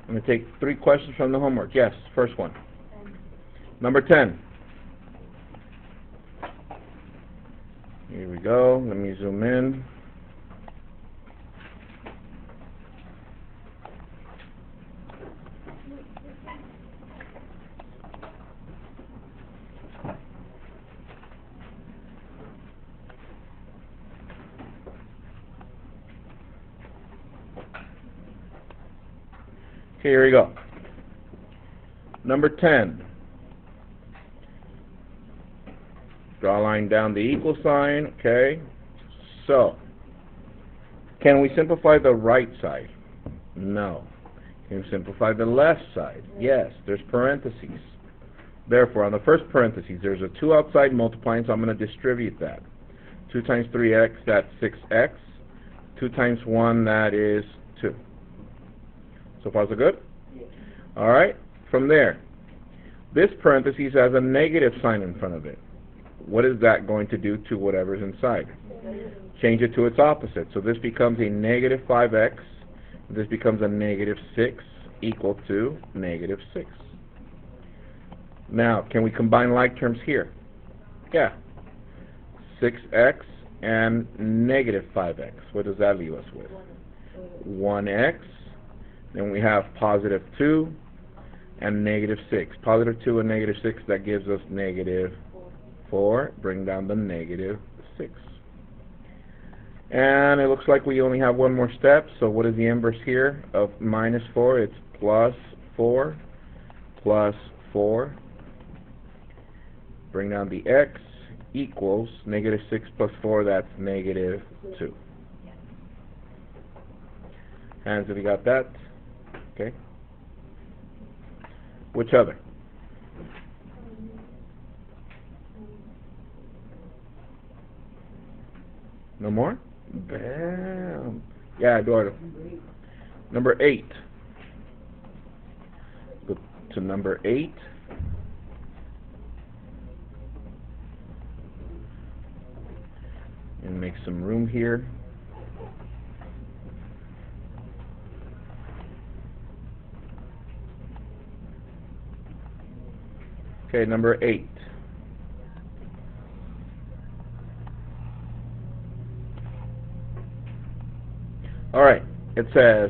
I'm going to take 3 questions from the homework. Yes, first one. Number 10. Here we go. Let me zoom in. Okay, here we go. Number 10. Draw a line down the equal sign, okay? So, can we simplify the right side? No. Can we simplify the left side? Yes. There's parentheses. Therefore, on the first parentheses, there's a 2 outside multiplying, so I'm going to distribute that. 2 times 3x, that's 6x. 2 times 1, that is 2. So far, so good? Yes. All right. From there, this parentheses has a negative sign in front of it. What is that going to do to whatever's inside? Change it to its opposite. So this becomes a negative 5x. This becomes a negative 6 equal to negative 6. Now, can we combine like terms here? Yeah. 6x and negative 5x. What does that leave us with? 1x. Then we have positive 2 and negative 6. Positive 2 and negative 6, that gives us negative 4. Bring down the negative 6. And it looks like we only have one more step. So what is the inverse here of minus 4? It's plus 4 plus 4. Bring down the x equals negative 6 plus 4, that's negative 2. Hands if you got that. Okay. Which other? No more? Bam. Yeah, Eduardo. Number 8. Go to number 8. And make some room here. Okay, number 8. Alright, it says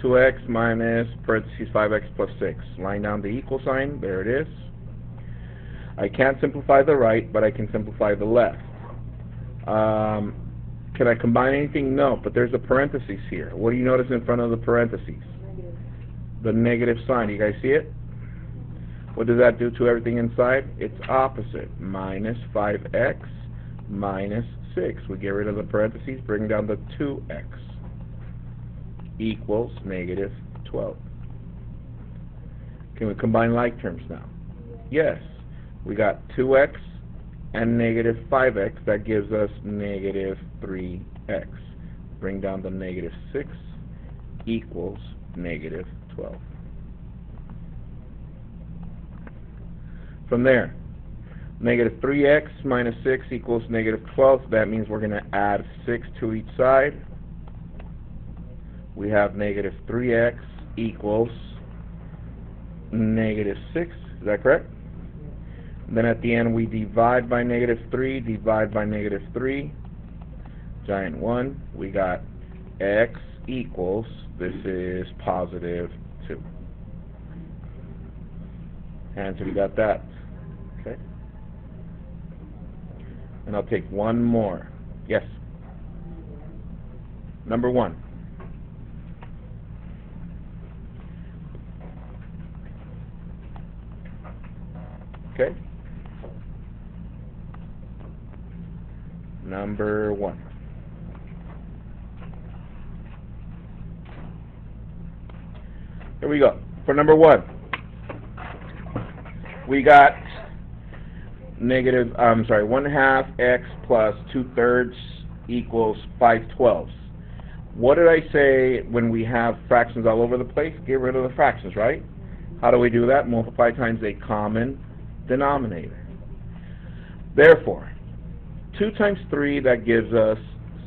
2x minus parentheses 5x plus 6. Line down the equal sign, there it is. I can't simplify the right, but I can simplify the left. Can I combine anything? No, but there's a parentheses here. What do you notice in front of the parentheses? Negative. The negative sign. You guys see it? What does that do to everything inside? It's opposite. Minus 5x minus 6. We get rid of the parentheses, bring down the 2x equals negative 12. Can we combine like terms now? Yes. We got 2x and negative 5x. That gives us negative 3x. Bring down the negative 6 equals negative 12. From there, negative 3x minus 6 equals negative 12. So that means we're going to add 6 to each side. We have negative 3x equals negative 6. Is that correct? Then at the end we divide by negative 3, divide by negative 3. Giant 1. We got x equals, this is positive 2. And so we got that. Okay. And I'll take one more. Yes. Number 1. Okay. Number 1. Here we go. For number 1, we got negative, 1/2 x plus 2/3 equals 5/12. What did I say when we have fractions all over the place? Get rid of the fractions, right? How do we do that? Multiply times a common denominator. Therefore, 2 times 3, that gives us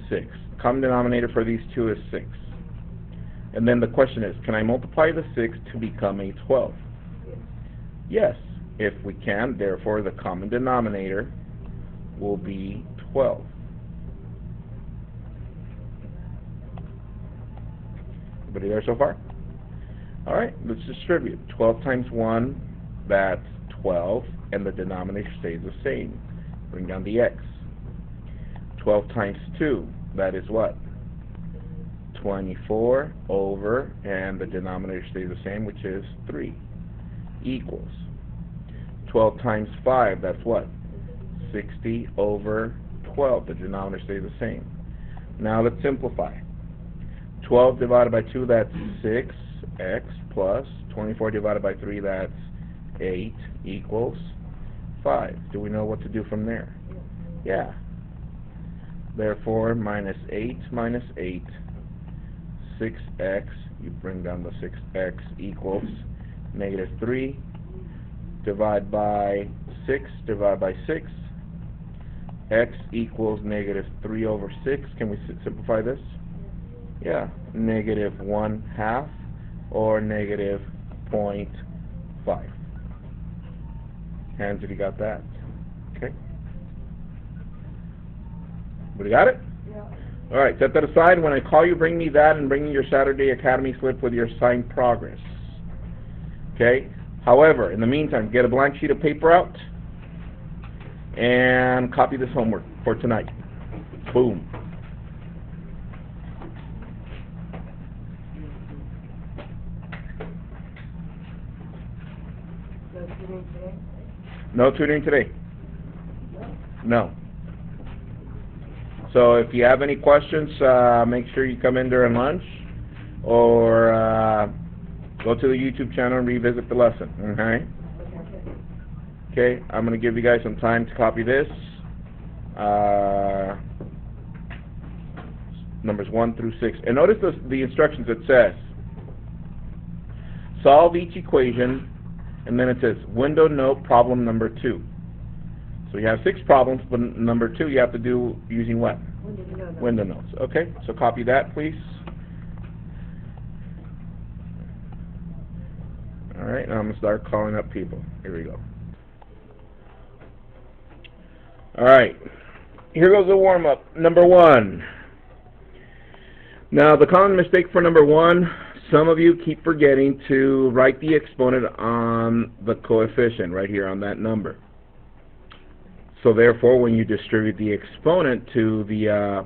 6. Common denominator for these two is 6. And then the question is, can I multiply the 6 to become a 12? Yes, if we can. Therefore, the common denominator will be 12. Everybody there so far? All right, let's distribute. 12 times 1, that's 12, and the denominator stays the same. Bring down the x. 12 times 2, that is what? 24 over, and the denominator stays the same, which is 3, equals 12 times 5, that's what? 60 over 12, the denominator stays the same. Now let's simplify. 12 divided by 2, that's 6x, plus 24 divided by 3, that's 8, equals 5. Do we know what to do from there? Yeah. Therefore, minus 8 minus 8, 6x, you bring down the 6x, equals negative 3, divide by 6, divide by 6, x equals negative 3 over 6. Can we simplify this? Yeah, negative 1/2 or negative 0.5. Hands if you got that. Okay. Everybody got it? Yeah. All right, set that aside. When I call you, bring me that and bring me your Saturday Academy slip with your signed progress. Okay? However, in the meantime, get a blank sheet of paper out and copy this homework for tonight. Boom. So tutoring today? No tutoring today. No. So if you have any questions, make sure you come in during lunch or go to the YouTube channel and revisit the lesson. Okay? Okay, I'm going to give you guys some time to copy this. Numbers 1 through 6. And notice the instructions. It says, solve each equation, and then it says, window note problem number 2. So you have 6 problems, but number 2 you have to do using what? Window notes. Okay, so copy that, please. All right, now I'm going to start calling up people. Here we go. All right, here goes the warm-up. Number 1. Now, the common mistake for number 1, some of you keep forgetting to write the exponent on the coefficient right here on that number. So therefore, when you distribute the exponent to the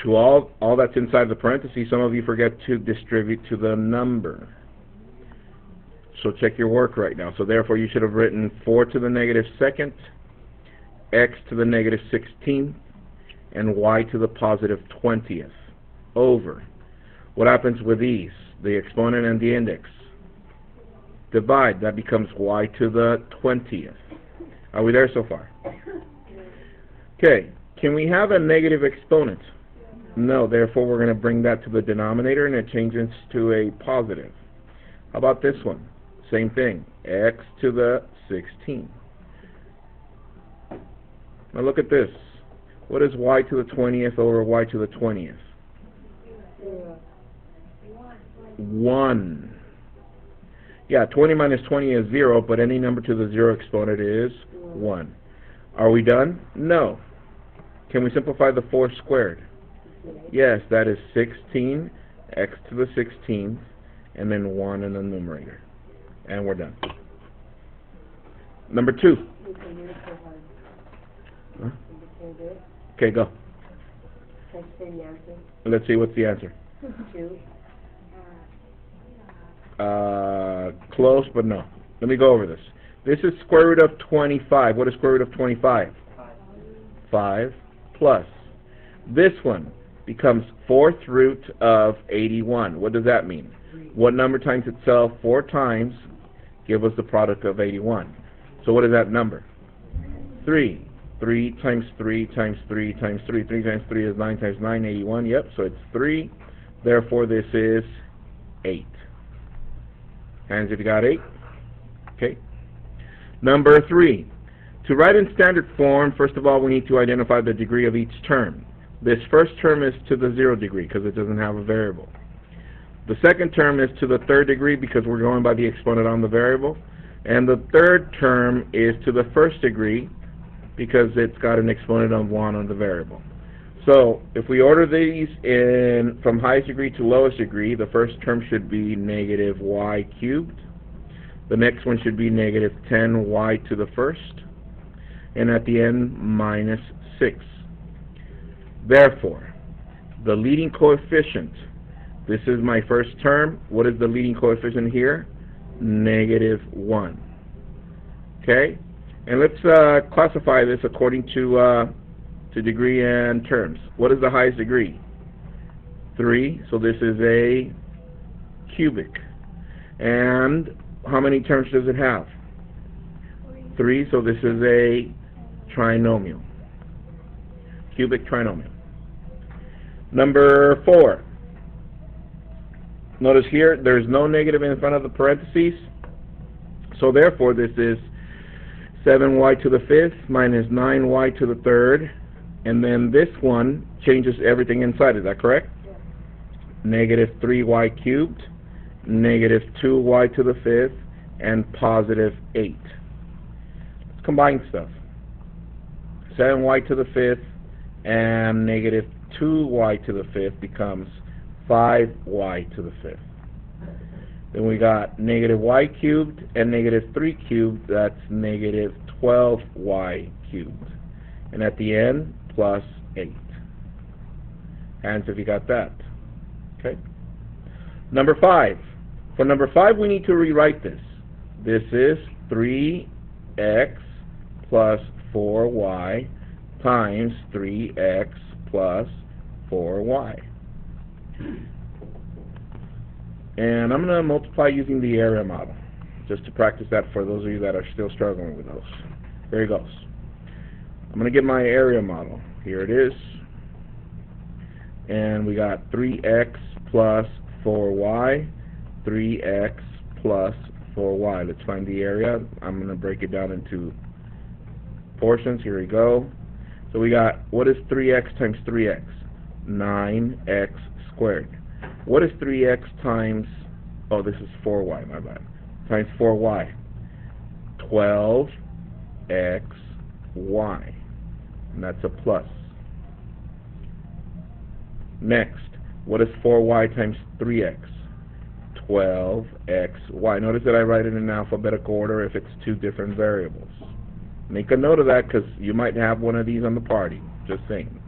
to all that's inside the parentheses, some of you forget to distribute to the number. So check your work right now. So therefore, you should have written 4 to the negative 2nd, x to the negative 16th, and y to the positive 20th over. What happens with these? The exponent and the index. Divide. That becomes y to the 20th. Are we there so far? Okay. Can we have a negative exponent? No. Therefore, we're going to bring that to the denominator, and it changes to a positive. How about this one? Same thing. X to the 16th. Now look at this. What is y to the 20th over y to the 20th? 1. Yeah, 20 minus 20 is 0, but any number to the 0 exponent is 1. Are we done? No. Can we simplify the 4 squared? Yes, that is 16, x to the 16th, and then 1 in the numerator. And we're done. Number 2. Huh? Okay, go. Let's see what's the answer. 2. Close, but no. Let me go over this. This is square root of 25. What is square root of 25? 5 plus. This one becomes 4th root of 81. What does that mean? What number times itself 4 times give us the product of 81? So what is that number? 3. 3 times 3 times 3 times 3. 3 times 3 is 9 times 9, 81. Yep, so it's 3. Therefore, this is 8. Hands if you got 8. Okay. Number 3. To write in standard form, first of all, we need to identify the degree of each term. This first term is to the 0 degree because it doesn't have a variable. The second term is to the third degree because we're going by the exponent on the variable. And the third term is to the first degree because it's got an exponent of 1 on the variable. So if we order these in from highest degree to lowest degree, the first term should be negative y cubed. The next one should be negative 10y to the first. And at the end, minus 6. Therefore, the leading coefficient, this is my first term. What is the leading coefficient here? Negative 1. Okay? And let's classify this according to degree and terms. What is the highest degree? 3. So this is a cubic. And how many terms does it have? 3. So this is a trinomial. Cubic trinomial. Number 4. Notice here, there's no negative in front of the parentheses. So therefore, this is 7y to the 5th minus 9y to the 3rd. And then this one changes everything inside. Is that correct? Yes. Negative 3y cubed, negative 2y to the 5th, and positive 8. Let's combine stuff. 7y to the 5th and negative 2y to the 5th becomes 5y to the 5th. Then we got negative y cubed and negative 3 cubed, that's negative 12y cubed. And at the end, plus 8. Hands if you got that. Okay. Number 5. For number 5, we need to rewrite this. This is 3x plus 4y times 3x plus 4y. And I'm going to multiply using the area model, just to practice that for those of you that are still struggling with those. There it goes. I'm going to get my area model. Here it is. And we got 3x plus 4y, 3x plus 4y. Let's find the area. I'm going to break it down into portions. Here we go. So we got, what is 3x times 3x? 9x squared. What is 3x times, oh, this is 4y, my bad, times 4y? 12xy. And that's a plus. Next, what is 4y times 3x? 12xy. Notice that I write it in alphabetical order if it's two different variables. Make a note of that because you might have one of these on the party. Just saying.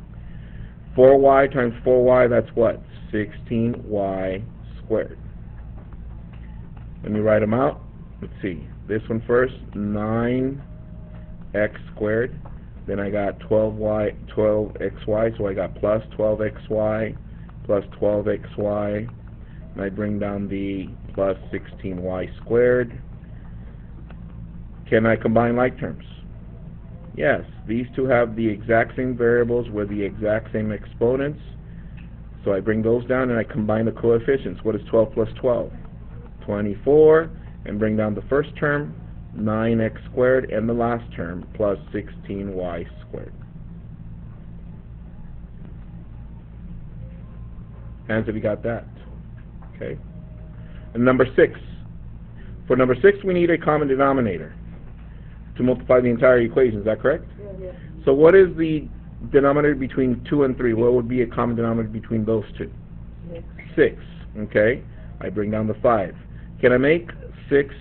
4y times 4y, that's what? 16y squared. Let me write them out. Let's see. This one first, 9x squared. Then I got 12xy, so I got plus 12xy plus 12xy. And I bring down the plus 16y squared. Can I combine like terms? Yes, these two have the exact same variables with the exact same exponents. So I bring those down and I combine the coefficients. What is 12 plus 12? 24. And bring down the first term, 9x squared, and the last term, plus 16y squared. Hands if you got that. Okay. And number 6. For number 6, we need a common denominator to multiply the entire equation. Is that correct? Yeah. So what is the denominator between 2 and 3? What would be a common denominator between those two? 6. Okay. I bring down the 5. Can I make 6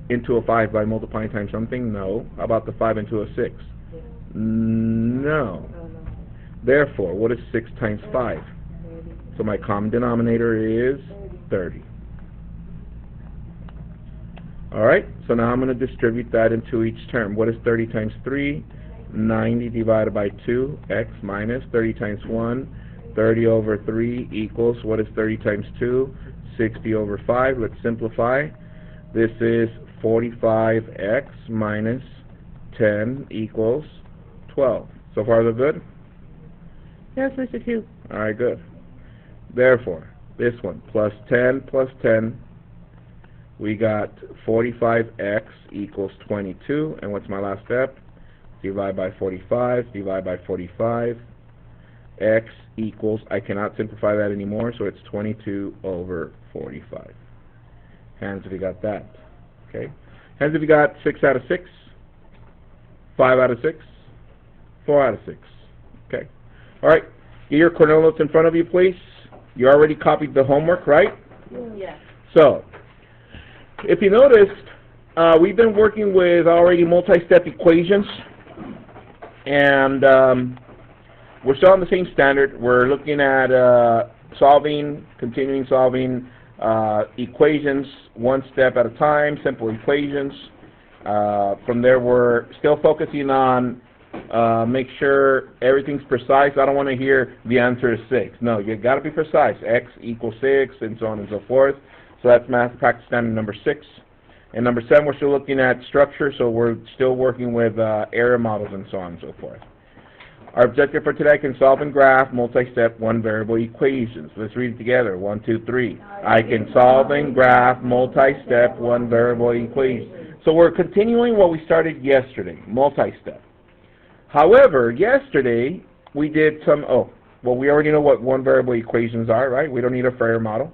into a 5 by multiplying times something? No. How about the 5 into a 6? Yeah. No. Therefore, what is 6 times 5? 30. So my common denominator is 30. Alright, so now I'm going to distribute that into each term. What is 30 times 3? 90 divided by 2, x minus 30 times 1, 30 over 3 equals, what is 30 times 2? 60 over 5. Let's simplify. This is 45x minus 10 equals 12. So far, so good? Yes, Mr.q. Alright, good. Therefore, this one, plus 10 plus 10, we got 45x equals 22. And what's my last step? Divide by 45, divide by 45. X equals, I cannot simplify that anymore, so it's 22 over 45. Hands if you got that. Okay. Hands if you got 6 out of 6, 5 out of 6, 4 out of 6. Okay. All right. Get your Cornell notes in front of you, please. You already copied the homework, right? Yes. So, if you noticed, we've been working with already multi-step equations, and we're still on the same standard. We're looking at continuing solving equations one step at a time, simple equations. From there, we're still focusing on make sure everything's precise. I don't want to hear the answer is 6. No, you got to be precise. X equals 6, and so on and so forth. So that's math practice standard number 6. And number 7, we're still looking at structure, so we're still working with area models and so on and so forth. Our objective for today: can solve and graph multi-step one-variable equations. Let's read it together. 1, 2, 3. I can solve and graph multi-step one-variable equations. So we're continuing what we started yesterday, multi-step. However, yesterday we did some, we already know what one-variable equations are, right? We don't need a Freire model.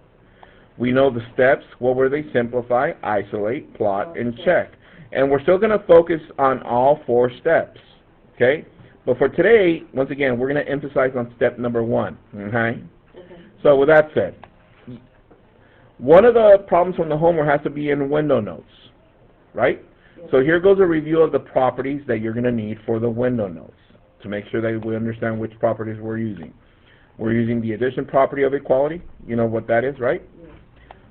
We know the steps. What were they? Simplify, isolate, plot, and check. And we're still going to focus on all 4 steps, okay? But for today, once again, we're going to emphasize on step number 1, okay? So with that said, one of the problems from the homework has to be in window notes, right? So here goes a review of the properties that you're going to need for the window notes to make sure that we understand which properties we're using. We're using the addition property of equality. You know what that is, right? Yes.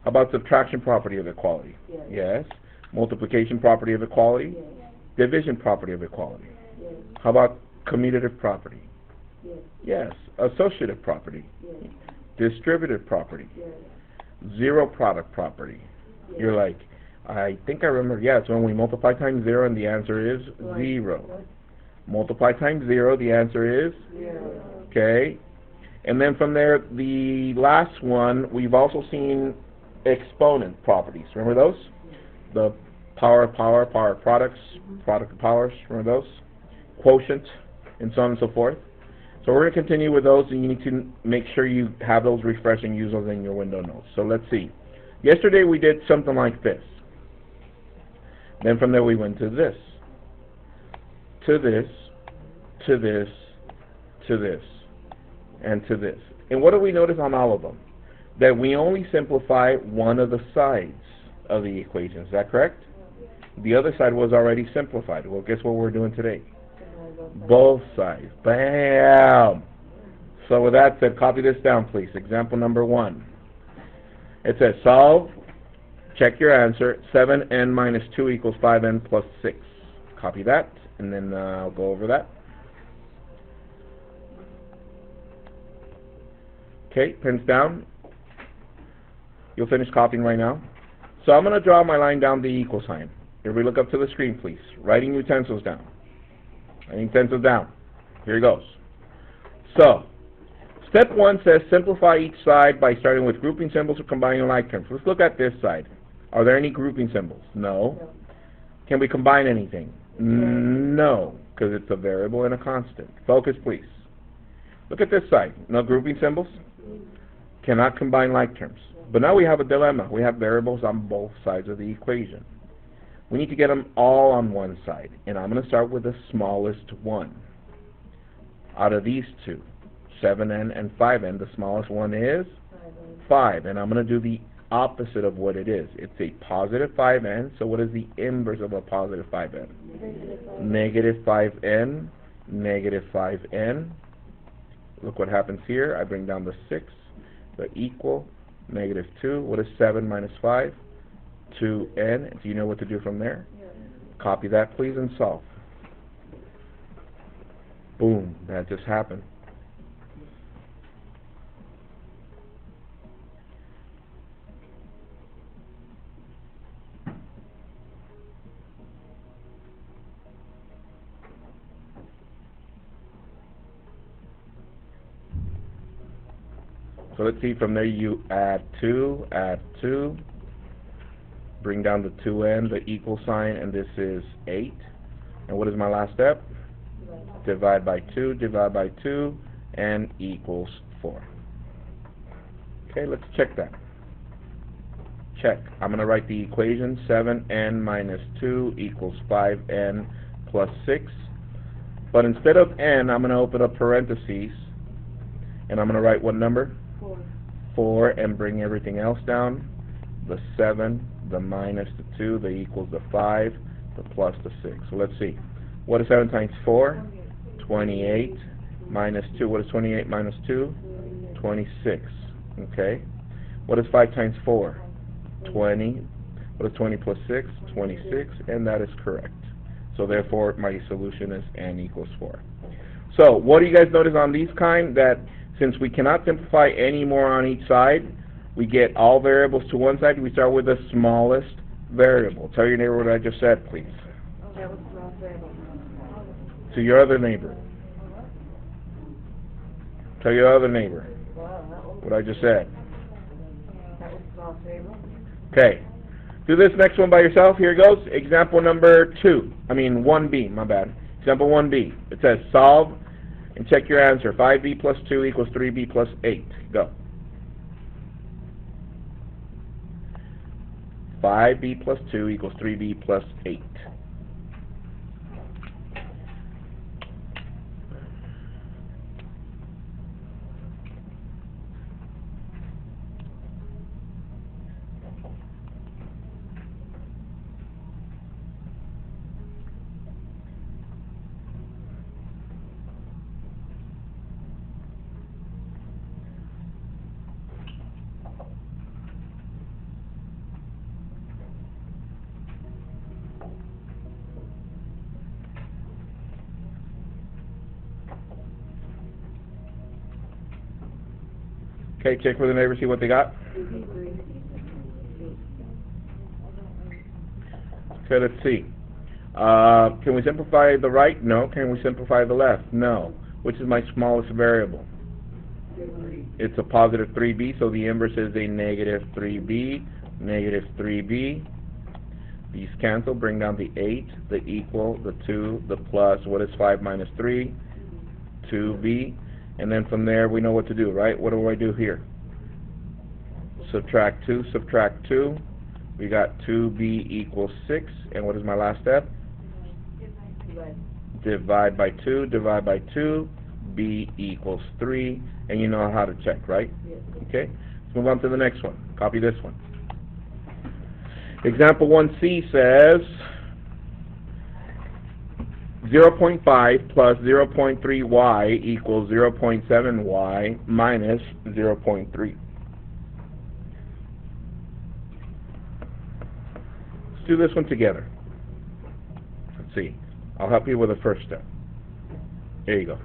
How about subtraction property of equality? Yes. Yes. Multiplication property of equality? Yes. Division property of equality? Yes. How about commutative property? Yes. Yes. Associative property? Yes. Distributive property? Yes. Zero product property? Yes. You're like, I think I remember, yeah, it's when we multiply times 0 and the answer is Right. 0. What? Multiply times 0, the answer is, 0. okay. And then from there, the last one, we've also seen exponent properties. Remember those? The power products, product of powers, remember those? Quotient, and so on and so forth. So we're going to continue with those, and you need to make sure you have those refreshed and use those in your window notes. So let's see. Yesterday we did something like this. Then from there we went to this, to this, to this, to this, and to this. And what do we notice on all of them? That we only simplify one of the sides of the equation. Is that correct? The other side was already simplified. Well, guess what we're doing today? Both sides. Bam! So with that said, copy this down, please. Example number 1. It says solve. Check your answer. 7n minus 2 equals 5n plus 6. Copy that, and then I'll go over that. Okay, pens down. You'll finish copying right now. So I'm going to draw my line down the equal sign. Everybody look up to the screen, please. Writing utensils down. Writing utensils down. Here it goes. So, step 1 says simplify each side by starting with grouping symbols or combining like terms. Let's look at this side. Are there any grouping symbols? No. Can we combine anything? No, because it's a variable and a constant. Focus, please. Look at this side. No grouping symbols? Cannot combine like terms. But now we have a dilemma. We have variables on both sides of the equation. We need to get them all on one side. And I'm going to start with the smallest one. Out of these two, 7n and 5n, the smallest one is 5. And I'm going to do the opposite of what it is. It's a positive 5n, so what is the inverse of a positive 5n? Negative 5n, negative 5n. Look what happens here. I bring down the 6, the equal, negative 2. What is 7 minus 5? 2n. Do you know what to do from there? Copy that, please, and solve. Boom, that just happened. So let's see, from there you add 2, bring down the 2n, the equal sign, and this is 8. And what is my last step? Divide by 2, and equals 4. Okay, let's check that. check. I'm going to write the equation 7n minus 2 equals 5n plus 6. But instead of n, I'm going to open up parentheses, and I'm going to write what number? 4. 4, and bring everything else down. The 7, the minus the 2, the equals the 5, the plus the 6. So let's see. What is 7 times 4? 28. Minus 2. What is 28 minus 2? 26. Okay. What is 5 times 4? 20. What is 20 plus 6? 26. And that is correct. So therefore, my solution is n equals 4. So what do you guys notice on these kind? That since we cannot simplify any more on each side, we get all variables to one side. We start with the smallest variable. Tell your neighbor what I just said, please. That was small variable. To your other neighbor. Tell your other neighbor Wow, that was what I just said. small variable. Okay. Do this next one by yourself. Here it goes. Example number 1B, my bad. Example 1B. It says solve and check your answer. 5b plus 2 equals 3b plus 8. Go. 5b plus 2 equals 3b plus 8. Okay, check with the neighbor, see what they got. 3. Okay, let's see. Can we simplify the right? No. Can we simplify the left? No. Which is my smallest variable? 3. It's a positive 3b, so the inverse is a negative 3b, negative 3b. These cancel, bring down the 8, the equal, the 2, the plus. What is 5 minus 3? 2b. And then from there, we know what to do, right? What do I do here? Subtract 2, subtract 2. We got 2b equals 6. And what is my last step? Divide by 2, divide by 2. b equals 3. And you know how to check, right? Yes. Okay. Let's move on to the next one. Copy this one. Example 1C says 0.5 plus 0.3y equals 0.7y minus 0.3. Let's do this one together. Let's see. I'll help you with the first step. There you go.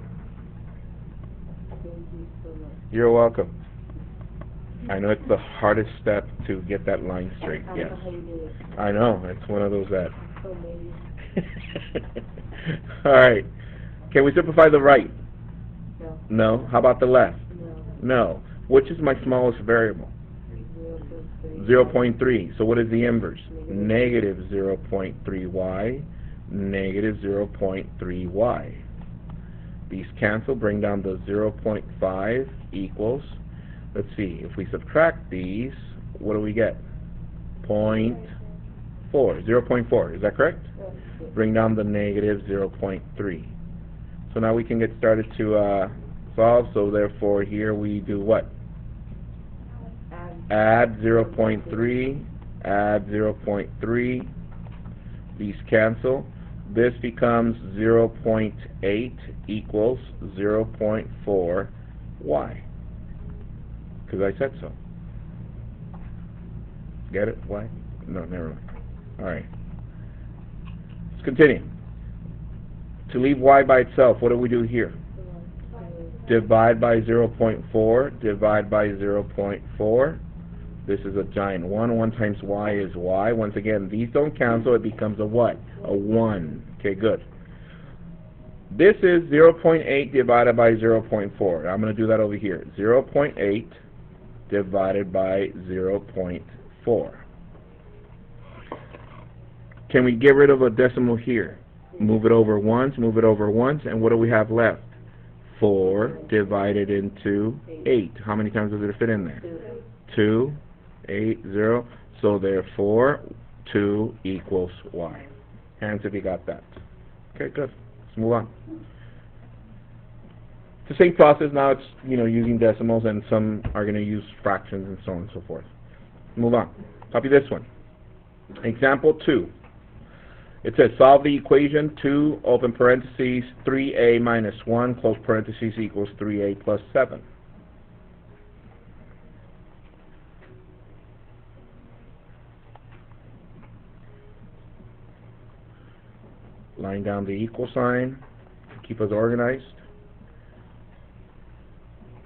Thank you so much. You're welcome. I know it's the hardest step to get that line straight. I Yes. don't know how you do it. I know. It's one of those that. So maybe. All right. Can we simplify the right? No. No. How about the left? No. No. Which is my smallest variable? 0.3. So what is the inverse? Negative 0.3y, negative 0.3y. These cancel, bring down the 0.5 equals, let's see, if we subtract these, what do we get? 0.4, is that correct? Bring down the negative 0.3. So now we can get started to solve, so therefore here we do what? Add 0.3, add 0.3, these cancel. This becomes 0.8 equals 0.4y, because I said so. Get it? Why? No, never mind. Alright. Let's continue. To leave y by itself, what do we do here? Divide by 0.4, divide by 0.4. This is a giant 1. 1 times y is y. Once again, these don't cancel. It becomes a what? A 1. Okay, good. This is 0.8 divided by 0.4. I'm going to do that over here. 0.8 divided by 0.4. Can we get rid of a decimal here? Move it over once, move it over once, and what do we have left? 4 divided into 8. How many times does it fit in there? 2, 8, 0. So therefore, 2 equals y. Hands if you got that. Okay, good. Let's move on. It's the same process. Now it's, using decimals, and some are going to use fractions and so on and so forth. Move on. Copy this one. Example 2. It says solve the equation 2, open parentheses, 3a minus 1, close parentheses, equals 3a plus 7. Line down the equal sign to keep us organized.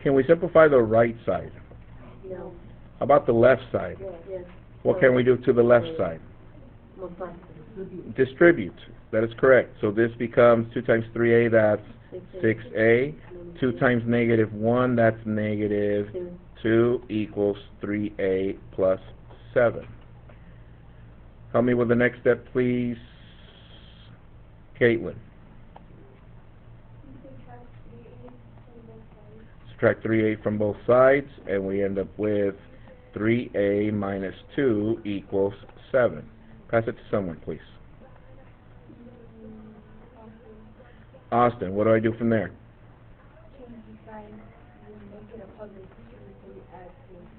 Can we simplify the right side? No. How about the left side? Yes. What can we do to the left side? Multiply. Distribute. That is correct. So this becomes 2 times 3a, that's 6a. 2 times negative 1, that's negative 2, equals 3a plus 7. Help me with the next step, please, Caitlin. Subtract 3a from both sides, and we end up with 3a minus 2 equals 7. Pass it to someone, please. Austin, what do I do from there?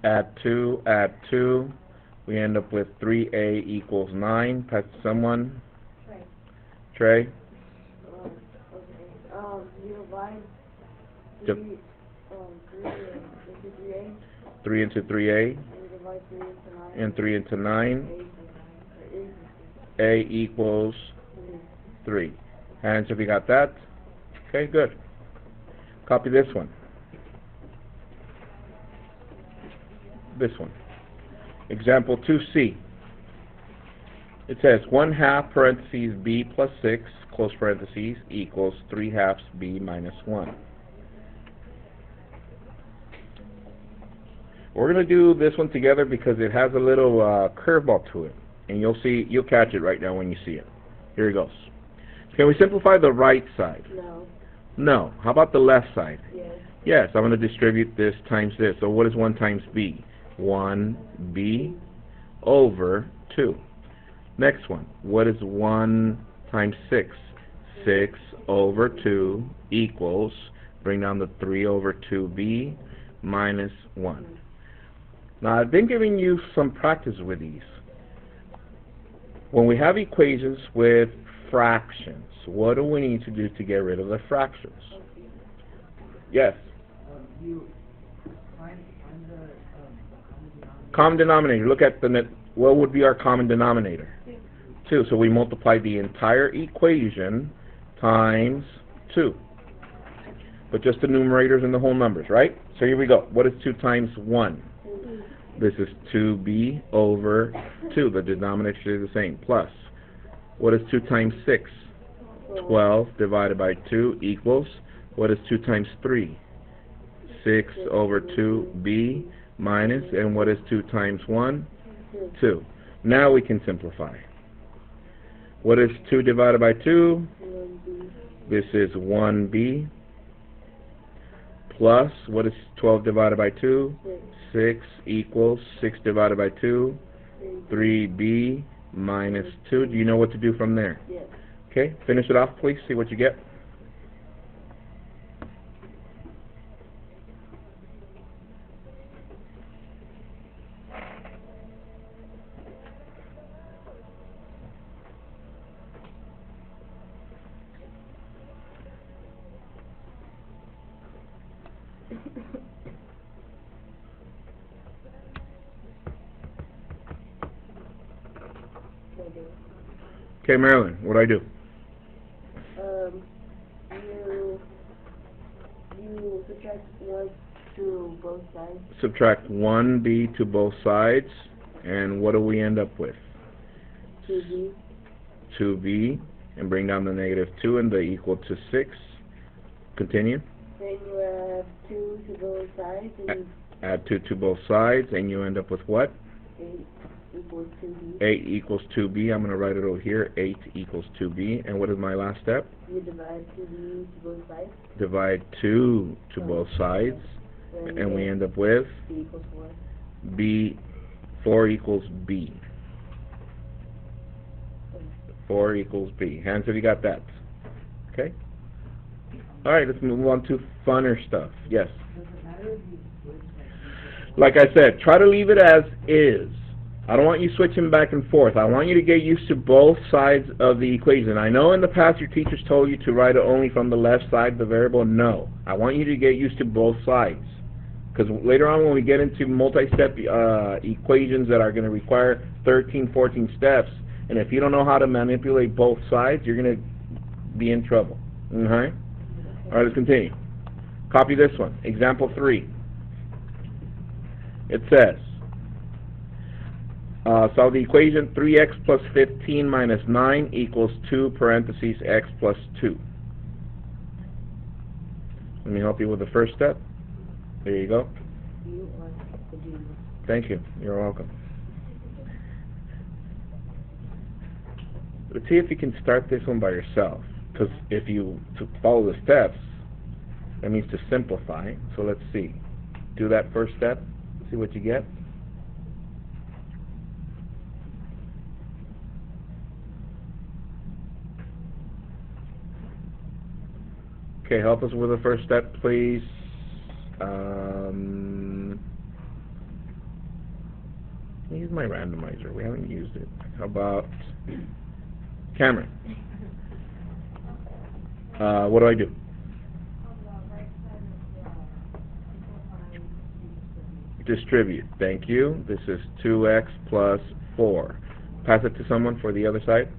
Add 2. We end up with 3a equals 9. Pass it to someone. Trey? You divide Yep. 3 into 3a. And 3 into 9. A equals 3. Hands if you got that. Okay, good. Copy this one. This one. Example 2c. It says 1/2 parentheses b plus 6, close parentheses, equals 3/2 b minus 1. We're going to do this one together because it has a little curveball to it. And you'll catch it right now when you see it. Here it goes. Can we simplify the right side? No. No. How about the left side? Yes. Yes, I'm going to distribute this times this. So what is 1 times b? 1b over 2. Next one. What is 1 times 6? 6 over 2 equals, bring down the 3 over 2b minus 1. Now, I've been giving you some practice with these. When we have equations with fractions, what do we need to do to get rid of the fractions? Yes? You find the Common denominator. Look at what would be our common denominator? 2. So we multiply the entire equation times 2. But just the numerators and the whole numbers, right? So here we go. What is 2 times 1? This is 2b over 2. The denominator is the same. Plus, what is 2 times 6? 12 divided by 2 equals, what is 2 times 3? 6 over 2b minus, and what is 2 times 1? 2. Now we can simplify. What is 2 divided by 2? This is 1b. Plus, what is 12 divided by 2? 6 equals 6 divided by 2, 3b minus 2. Do you know what to do from there? Yes. Okay, finish it off, please. See what you get. Okay, Marilyn, what do I do? You subtract 1 to both sides. Subtract 1b to both sides, and what do we end up with? 2b. 2b, and bring down the negative 2 and the equal to 6. Continue. Then you have 2 to both sides, and Add 2 to both sides, and you end up with what? 8 equals 2b. 8 equals 2b. I'm going to write it over here. 8 equals 2b. And what is my last step? You divide 2b to both sides. Divide 2 to both sides, Then and we end up with b equals 4. b 4 equals B. 4 equals B. Hands if you got that. Okay? Alright, let's move on to funner stuff. Yes? Does it matter if you switch, Like I said, try to leave it as is. I don't want you switching back and forth. I want you to get used to both sides of the equation. I know in the past your teachers told you to write it only from the left side of the variable. No. I want you to get used to both sides. Because later on when we get into multi-step equations that are going to require 13, 14 steps, and if you don't know how to manipulate both sides, you're going to be in trouble. Alright, let's continue. Copy this one. Example 3. It says, solve the equation 3x plus 15 minus 9 equals 2 parentheses x plus 2. Let me help you with the first step. There you go. You are the genius. Thank you. You're welcome. Let's see if you can start this one by yourself. Because if you follow the steps, that means to simplify. So let's see. Do that first step. See what you get. Okay, help us with the first step, please. Use my randomizer. We haven't used it. How about Cameron? What do I do? Distribute. Thank you. This is 2x plus 4. Pass it to someone for the other side.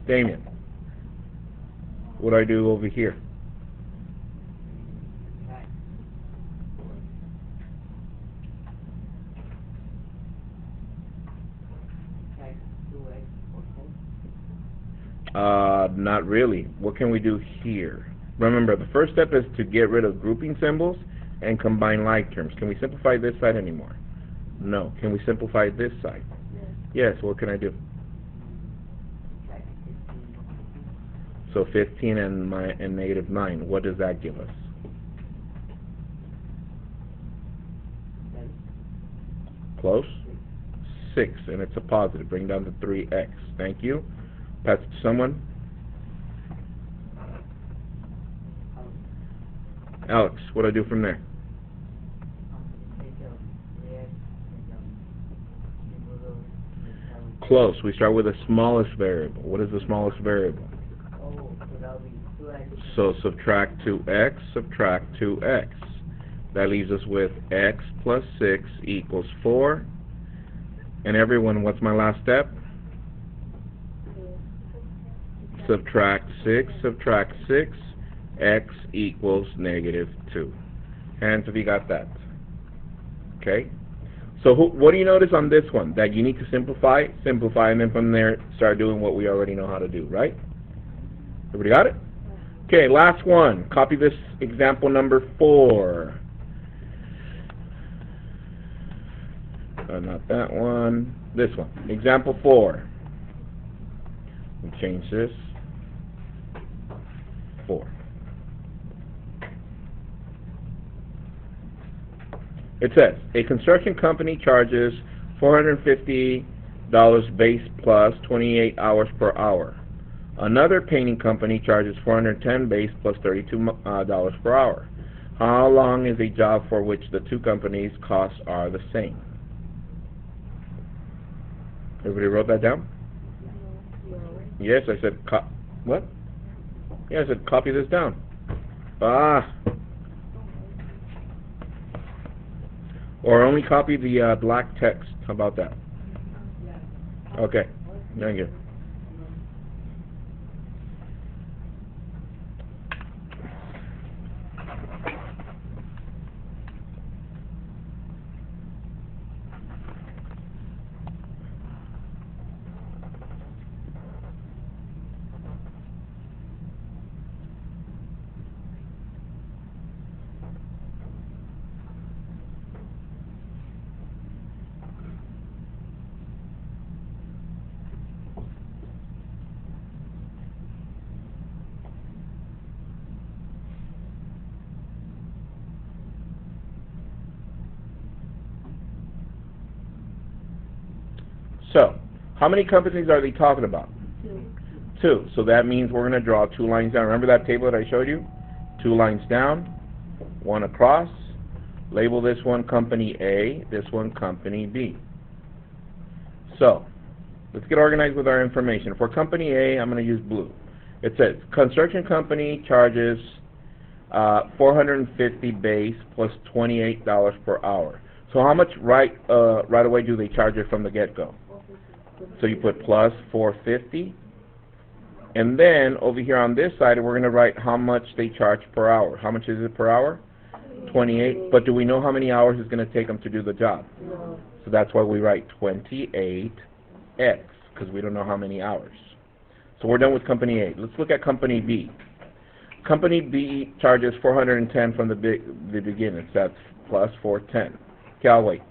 Damien. What do I do over here? Not really. What can we do here? Remember, the first step is to get rid of grouping symbols and combine like terms. Can we simplify this side anymore? No. Can we simplify this side? Yes. What can I do? So 15 and negative 9. What does that give us? Close? 6, and it's a positive. Bring down to 3x. Thank you. Pass it to someone. Alex, what do I do from there? Close. We start with the smallest variable. What is the smallest variable? So subtract 2x, subtract 2x. That leaves us with x plus 6 equals 4. And everyone, what's my last step? Subtract 6, subtract 6. X equals negative 2. Hands if you got that. Okay? So what do you notice on this one? That you need to simplify, and then from there start doing what we already know how to do, right? Everybody got it? Okay, last one. Copy this example number 4. Not that one. This one. Example 4. We'll change this. 4. It says, a construction company charges $450 base plus 28 hours per hour. Another painting company charges $410 base plus $32 per hour. How long is a job for which the two companies' costs are the same? Everybody wrote that down? Yes, I said what? Yeah, I said copy this down. Or only copy the black text. How about that? Okay. Thank you. So, how many companies are they talking about? 2. 2. So that means we're going to draw 2 lines down. Remember that table that I showed you? 2 lines down, 1 across. Label this one Company A, this one Company B. So, let's get organized with our information. For Company A, I'm going to use blue. It says, construction company charges $450 base plus $28 per hour. So how much right away do they charge you from the get-go? So you put plus 450. And then over here on this side, we're going to write how much they charge per hour. How much is it per hour? 28. But do we know how many hours it's going to take them to do the job? No. So that's why we write 28x, because we don't know how many hours. So we're done with Company A. Let's look at Company B. Company B charges $410 from the beginning. So that's plus 410. Okay, I'll wait.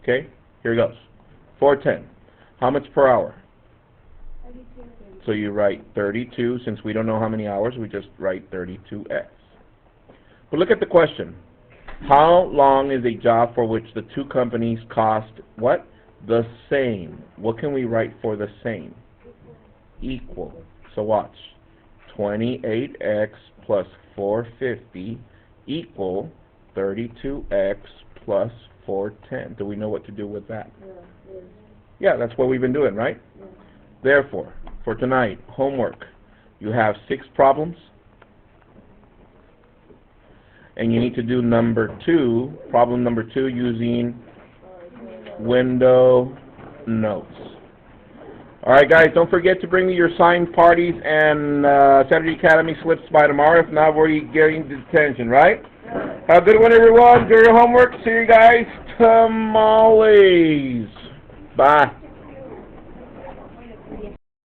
Okay, here goes. 410. How much per hour? So you write 32. Since we don't know how many hours, we just write 32x. But look at the question. How long is a job for which the 2 companies cost what? The same. What can we write for the same? Equal. So watch. 28x plus 450 equal 32x plus 410. Do we know what to do with that? Yeah, that's what we've been doing, right? Therefore, for tonight, homework. You have 6 problems. And you need to do problem number 2 using window notes. Alright guys, don't forget to bring me your signed parties and Saturday Academy slips by tomorrow. If not, we're getting detention, right? Have a good one everyone. Do your homework. See you guys tamales. Bye.